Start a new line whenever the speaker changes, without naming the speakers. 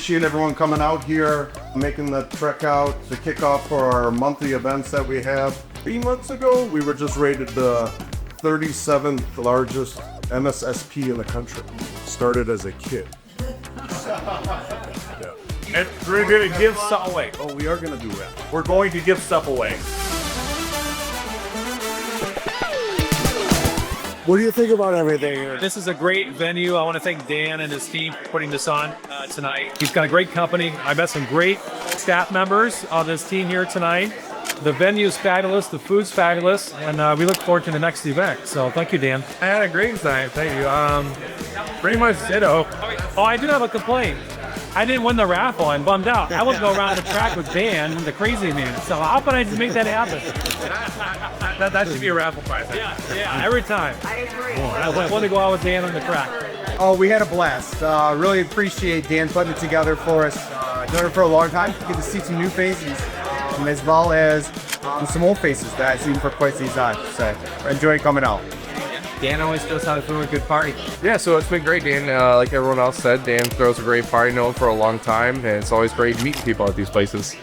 appreciate everyone coming out here, making the trek out to kick off for our monthly events that we have. 3 months ago, we were just rated the 37th largest MSSP in the country. Started as a kid.
Yeah. And we're going to give stuff away.
Oh, we are going to do that.
We're going to give stuff away.
What do you think about everything here?
This is a great venue. I want to thank Dan and his team for putting this on tonight. He's got a great company. I met some great staff members on this team here tonight. The venue is fabulous. The food's fabulous. And we look forward to the next event. So thank you, Dan.
I had a great time. Thank you. Pretty much ditto.
Oh, I do have a complaint. I didn't win the raffle. I'm bummed out. I would go around the track with Dan, the crazy man. So how can I just make that happen?
That should be a raffle prize.
Yeah, every time. I agree. I want to go out with Dan on the track.
Oh, we had a blast. Really appreciate Dan putting it together for us. Doing it for a long time. Get to see some new faces, as well as some old faces that I've seen for quite some time. So enjoy coming out.
Dan always knows how to throw a good party. Yeah, so it's been great, Dan. Like everyone else said, Dan throws a great party, known for a long time, and it's always great meeting people at these places.